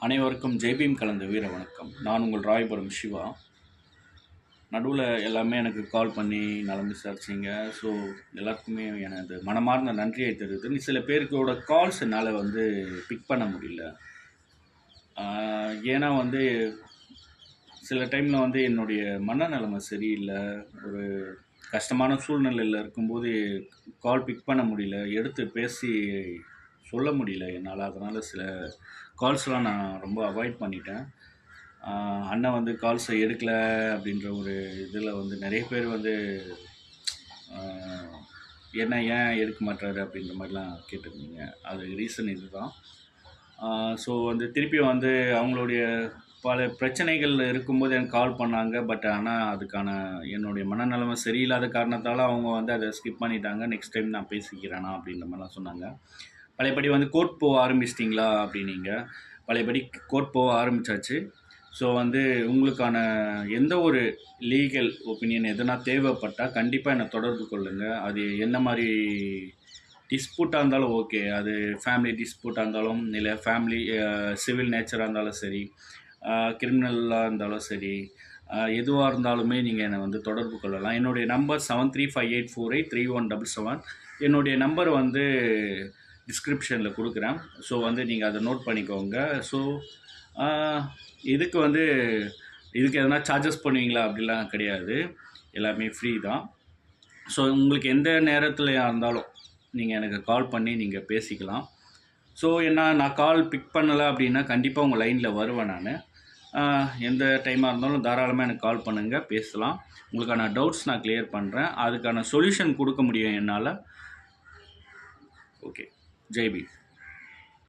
அனைவருக்கும் ஜெய்பீம் கலந்த வீர வணக்கம். நான் உங்கள் ராயபுரம் சிவா. நடுவில் எல்லாமே எனக்கு கால் பண்ணி நலம் விசாரிச்சிங்க. ஸோ எல்லாருக்குமே எனது மனமார்ந்த நன்றியை தெரிவித்து, சில பேருக்கோட கால்ஸ் என்னால் பிக் பண்ண முடியல. ஏன்னா சில டைமில் என்னுடைய மனநிலைமை சரியில்லை. ஒரு கஷ்டமான சூழ்நிலையில் இருக்கும்போது கால் பிக் பண்ண முடியல, எடுத்து பேசி சொல்ல முடியல என்னால். அதனால் சில கால்ஸ்லாம் நான் ரொம்ப அவாய்ட் பண்ணிட்டேன். அண்ணன் கால்ஸை எடுக்கலை அப்படின்ற ஒரு இதில் நிறைய பேர் என்ன ஏன் எடுக்க மாட்டாரு அப்படின்ற மாதிரிலாம் கேட்டிருந்தீங்க. அது ரீசன் இது தான். ஸோ திருப்பியும் அவங்களுடைய பல பிரச்சனைகள் இருக்கும்போது எனக்கு கால் பண்ணாங்க. பட் ஆனால் அதுக்கான என்னுடைய மனநிலைமை சரியில்லாத காரணத்தால் அவங்க அதை ஸ்கிப் பண்ணிட்டாங்க. நெக்ஸ்ட் டைம் நான் பேசிக்கிறேனா அப்படின்ற மாதிரிலாம் சொன்னாங்க. பழையபடி கோர்ட் போக ஆரம்பிச்சிட்டிங்களா அப்படின்னீங்க. பழையபடி கோர்ட் போக ஆரம்பித்தாச்சு. ஸோ உங்களுக்கான எந்த ஒரு லீகல் ஒப்பீனியன் எதுனா தேவைப்பட்டால் கண்டிப்பாக என்னை தொடர்பு கொள்ளுங்கள். அது என்ன மாதிரி டிஸ்பியூட்டாக இருந்தாலும் ஓகே. அது ஃபேமிலி டிஸ்பியூட்டாக இருந்தாலும், இல்லை ஃபேமிலி சிவில் நேச்சராக இருந்தாலும் சரி, கிரிமினலாக இருந்தாலும் சரி, எதுவாக இருந்தாலுமே நீங்கள் என்னை தொடர்பு கொள்ளலாம். என்னுடைய நம்பர் 7358483177. என்னுடைய நம்பர் டிஸ்கிரிப்ஷனில் கொடுக்குறேன். ஸோ நீங்கள் அதை நோட் பண்ணிக்கோங்க. ஸோ இதுக்கு இதுக்கு எதனா சார்ஜஸ் பண்ணுவீங்களா அப்படிலாம் கிடையாது. எல்லாமே ஃப்ரீ தான். ஸோ உங்களுக்கு எந்த நேரத்துலையா இருந்தாலும் நீங்கள் எனக்கு கால் பண்ணி நீங்கள் பேசிக்கலாம். ஸோ நான் கால் பிக் பண்ணலை அப்படின்னா கண்டிப்பாக உங்கள் லைனில் வருவேன் நான். எந்த டைமாக இருந்தாலும் தாராளமாக எனக்கு கால் பண்ணுங்கள், பேசலாம். உங்களுக்கான டவுட்ஸ் நான் கிளியர் பண்ணுறேன். அதுக்கான சொல்யூஷன் கொடுக்க முடியும் என்னால். ஓகே. ஜெய் பீம்.